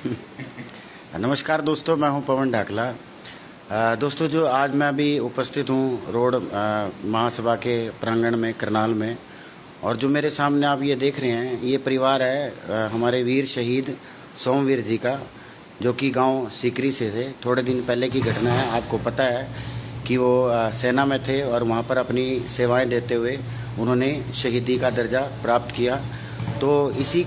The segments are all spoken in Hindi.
नमस्कार दोस्तों, मैं हूं पवन ढाकला। दोस्तों, जो आज मैं अभी उपस्थित हूं रोड महासभा के प्रांगण में करनाल में, और जो मेरे सामने आप ये देख रहे हैं, ये परिवार है हमारे वीर शहीद सोमवीर जी का, जो कि गांव सीकरी से थे। थोड़े दिन पहले की घटना है। आपको पता है कि वो सेना में थे और वहां पर अपनी सेवाएं देते हुए उन्होंने शहीदी का दर्जा प्राप्त किया। तो इसी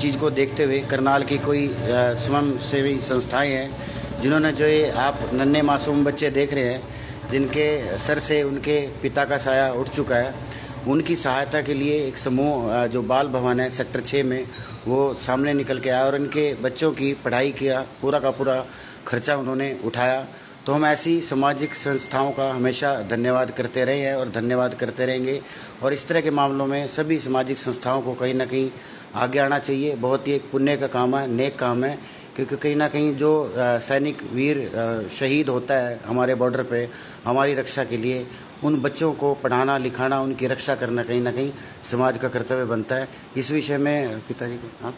चीज़ को देखते हुए करनाल की कोई स्वयं सेवी संस्थाएं हैं, जिन्होंने जो ये आप नन्हे मासूम बच्चे देख रहे हैं, जिनके सर से उनके पिता का साया उठ चुका है, उनकी सहायता के लिए एक समूह जो बाल भवन है सेक्टर 6 में, वो सामने निकल के आया और इनके बच्चों की पढ़ाई किया, पूरा का पूरा खर्चा उन्होंने उठाया। तो हम ऐसी सामाजिक संस्थाओं का हमेशा धन्यवाद करते रहे हैं और धन्यवाद करते रहेंगे। और इस तरह के मामलों में सभी सामाजिक संस्थाओं को कहीं ना कहीं आगे आना चाहिए। बहुत ही एक पुण्य का काम है, नेक काम है, क्योंकि कहीं ना कहीं जो सैनिक वीर शहीद होता है हमारे बॉर्डर पे हमारी रक्षा के लिए, उन बच्चों को पढ़ाना लिखाना, उनकी रक्षा करना कहीं ना कहीं समाज का कर्तव्य बनता है। इस विषय में पिताजी को आप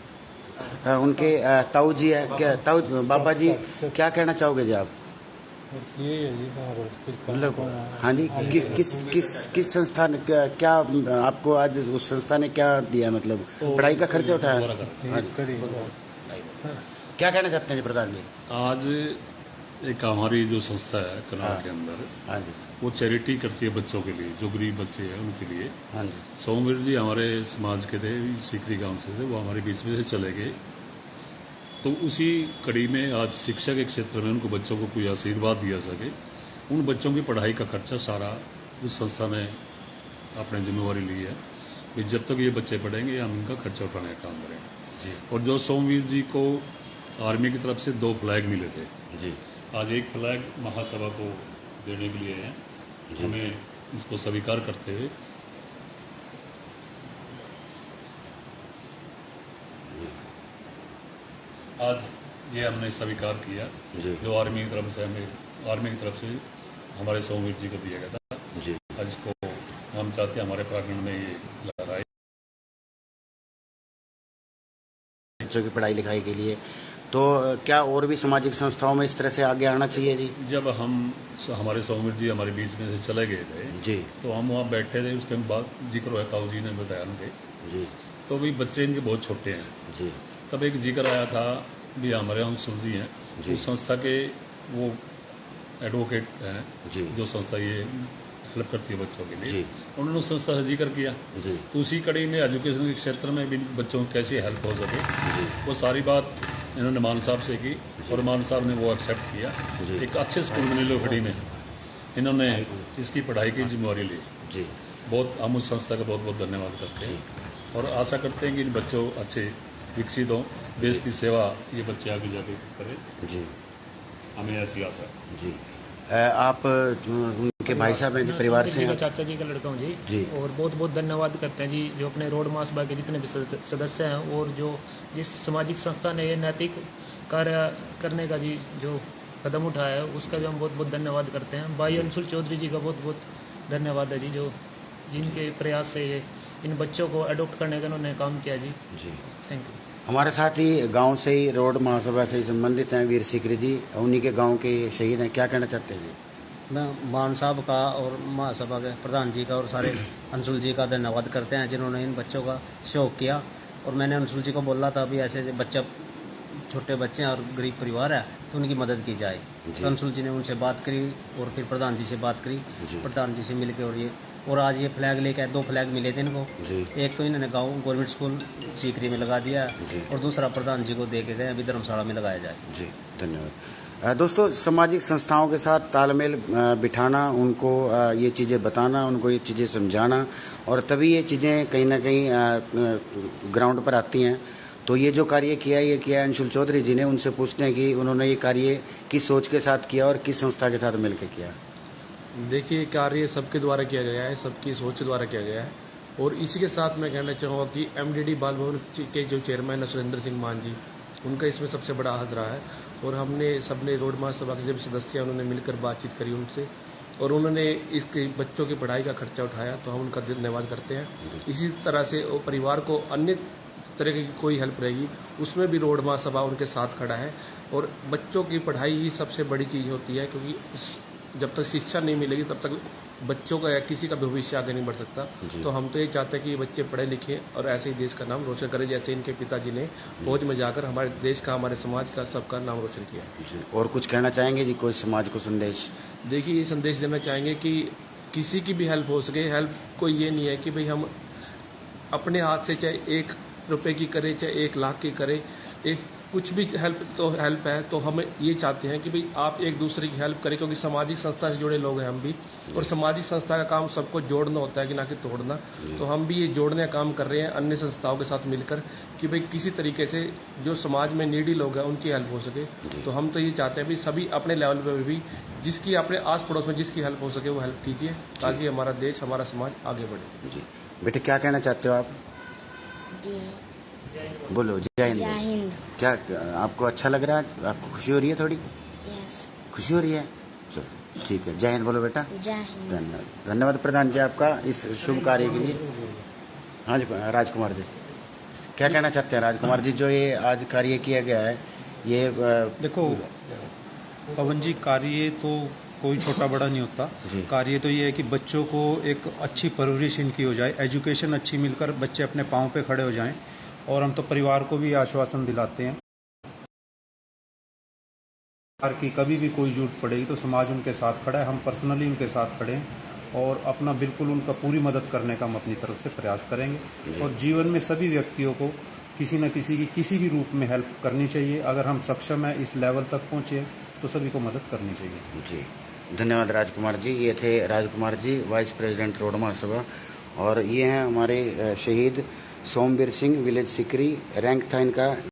उनके ताऊ जी है क्या, ताऊ बाबा जी क्या कहना चाहोगे जी आप? मतलब हाँ जी, किस संस्था ने क्या आपको आज उस संस्था ने क्या दिया, मतलब पढ़ाई का खर्चा उठाया? क्या कहना चाहते हैं जी प्रधान जी? आज एक हमारी जो संस्था है करनाल के अंदर, वो चैरिटी करती है बच्चों के लिए, जो गरीब बच्चे हैं उनके लिए। सोमवीर जी हमारे समाज के थे, सीकरी गांव से थे, वो हमारे बीच में से चले गए। तो उसी कड़ी में आज शिक्षा के क्षेत्र में उनको बच्चों को कोई आशीर्वाद दिया सके, उन बच्चों की पढ़ाई का खर्चा सारा उस संस्था ने अपनी जिम्मेवारी ली है कि जब तक ये बच्चे पढ़ेंगे हम इनका खर्चा उठाने का काम करेंगे। और जो सोमवीर जी को आर्मी की तरफ से 2 फ्लैग मिले थे जी, आज एक फ्लैग महासभा को देने के लिए है। हमें इसको स्वीकार करते हुए आज ये हमने स्वीकार किया, जो आर्मी की तरफ से हमारे सोमवीर जी को दिया गया था जी। आज इसको हम चाहते हैं हमारे प्रांगण में ये लहराए बच्चों की पढ़ाई लिखाई के लिए। तो क्या और भी सामाजिक संस्थाओं में इस तरह से आगे आना चाहिए जी? जब हमारे सोमवीर जी हमारे बीच में से चले गए थे जी, तो हम वहाँ बैठे थे, उस टाइम बाद जिक्र है, ताऊ जी ने बताया उनके जी, तो भी बच्चे इनके बहुत छोटे हैं जी। तब एक जिक्र आया था भी हमारे अंशुल जी हैं, उस संस्था के वो एडवोकेट हैं जी, जो संस्था ये हेल्प करती है बच्चों के लिए, उन्होंने उस संस्था से जिक्र किया जी। तो उसी कड़ी में एजुकेशन के क्षेत्र में भी बच्चों को कैसे हेल्प हो सके, वो सारी बात इन्होंने मान साहब से की और मान साहब ने वो एक्सेप्ट किया। एक अच्छे स्कूल में लोखड़ी में इन्होंने इसकी पढ़ाई की जिम्मेवारी ली जी। बहुत हम उस संस्था का बहुत बहुत धन्यवाद करते हैं और आशा करते हैं कि इन बच्चों अच्छे विकसित हों, देश की सेवा ये बच्चे आगे जाके करें जी, हमें ऐसी आशा जी। आप उनके भाई साहब हैं, परिवार से हैं? चाचा जी का लड़का हूँ जी, और बहुत बहुत धन्यवाद करते हैं जी, जो अपने रोड महासभा के जितने भी सदस्य हैं और जो जिस सामाजिक संस्था ने ये नैतिक कार्य करने का जी जो कदम उठाया है, उसका भी हम बहुत बहुत धन्यवाद करते हैं। भाई अंशुल चौधरी जी का बहुत बहुत धन्यवाद है जी, जो जिनके प्रयास से ये इन बच्चों को अडॉप्ट करने का उन्होंने काम किया जी। Thank you. हमारे साथ ही गांव से ही रोड महासभा से ही संबंधित हैं वीर सीकरी जी, उन्हीं के गांव के शहीद हैं। क्या कहना चाहते हैं जी? मैं मान साहब का और महासभा के प्रधान जी का और सारे अंशुल जी का धन्यवाद करते हैं, जिन्होंने इन बच्चों का सहयोग किया। और मैंने अंशुल जी को बोला था अभी ऐसे बच्चा छोटे बच्चे हैं और गरीब परिवार है तो उनकी मदद की जाए। तो अंशुल जी ने उनसे बात करी और फिर प्रधान जी से बात करी, प्रधान जी से मिलकर और आज ये फ्लैग लेके 2 फ्लैग मिले थे इनको। एक तो इन्होंने गाँव गवर्नमेंट स्कूल सीकरी में लगा दिया और दूसरा प्रधान जी को दे के गए, अभी धर्मशाला में लगाया जाए जी। धन्यवाद। दोस्तों, सामाजिक संस्थाओं के साथ तालमेल बिठाना, उनको ये चीज़ें बताना, उनको ये चीज़ें समझाना, और तभी ये चीज़ें कहीं ना कहीं ग्राउंड पर आती हैं। तो ये जो कार्य किया है, ये किया है अंशुल चौधरी जी ने। उनसे पूछते हैं कि उन्होंने ये कार्य किस सोच के साथ किया और किस संस्था के साथ मिलकर किया। देखिए, कार्य सबके द्वारा किया गया है, सबकी सोच द्वारा किया गया है। और इसी के साथ मैं कहना चाहूँगा कि MDD बाल भवन के जो चेयरमैन है सुरेंद्र सिंह मान जी, उनका इसमें सबसे बड़ा हाथ रहा है। और हमने सबने रोड महासभा के जब सदस्य हैं उन्होंने मिलकर बातचीत करी उनसे, और उन्होंने इसके बच्चों की पढ़ाई का खर्चा उठाया, तो हम उनका धन्यवाद करते हैं। इसी तरह से वो परिवार को अन्य तरह की कोई हेल्प रहेगी उसमें भी रोड महासभा उनके साथ खड़ा है। और बच्चों की पढ़ाई ही सबसे बड़ी चीज़ होती है, क्योंकि जब तक शिक्षा नहीं मिलेगी तब तक बच्चों का या किसी का भविष्य आगे नहीं बढ़ सकता। तो हम तो ये चाहते हैं कि ये बच्चे पढ़े लिखे और ऐसे ही देश का नाम रोशन करें, जैसे इनके पिताजी ने फौज में जाकर हमारे देश का, हमारे समाज का, सबका नाम रोशन किया। और कुछ कहना चाहेंगे जी, कोई समाज को संदेश? देखिए, ये संदेश देना चाहेंगे कि किसी की भी हेल्प हो सके। हेल्प कोई ये नहीं है कि भाई हम अपने हाथ से चाहे 1 रुपए की करें चाहे 1 लाख की करें, एक कुछ भी हेल्प है। तो हम ये चाहते हैं कि भाई आप एक दूसरे की हेल्प करें, क्योंकि सामाजिक संस्था से जुड़े लोग हैं हम भी, और सामाजिक संस्था का काम सबको जोड़ना होता है कि ना कि तोड़ना। तो हम भी ये जोड़ने का काम कर रहे हैं अन्य संस्थाओं के साथ मिलकर कि भाई किसी तरीके से जो समाज में नीडी लोग हैं उनकी हेल्प हो सके। तो हम तो ये चाहते हैं भाई सभी अपने लेवल पर भी जिसकी अपने आस पड़ोस में जिसकी हेल्प हो सके वो हेल्प कीजिए, ताकि हमारा देश, हमारा समाज आगे बढ़े। जी बेटे, क्या कहना चाहते हो आप? बोलो। जय हिंद। जय हिंद। क्या आपको अच्छा लग रहा है? आपको खुशी हो रही है? थोड़ी यस, खुशी हो रही है। चलो ठीक है, जय हिंद बोलो बेटा। जय हिंद। धन्यवाद, धन्यवाद प्रधान जी आपका इस शुभ कार्य के लिए। हाँ जी राजकुमार जी, क्या कहना चाहते हैं राजकुमार जी, जो ये आज कार्य किया गया है? ये देखो पवन जी, कार्य तो कोई छोटा बड़ा नहीं होता। कार्य तो ये है कि बच्चों को एक अच्छी परवरिश इनकी हो जाए, एजुकेशन अच्छी मिलकर बच्चे अपने पाँव पे खड़े हो जाएं। और हम तो परिवार को भी आश्वासन दिलाते हैं कि कभी भी कोई जरूरत पड़ेगी तो समाज उनके साथ खड़ा है, हम पर्सनली उनके साथ खड़े हैं और अपना बिल्कुल उनका पूरी मदद करने का हम अपनी तरफ से प्रयास करेंगे। और जीवन में सभी व्यक्तियों को किसी न किसी की किसी भी रूप में हेल्प करनी चाहिए। अगर हम सक्षम हैं इस लेवल तक पहुँचे तो सभी को मदद करनी चाहिए। जी धन्यवाद राजकुमार जी। ये थे Rajkumar ji, vice president road महासभा। और ये हैं हमारे शहीद सोमवीर सिंह, विलेज सिकरी, रैंक था इनका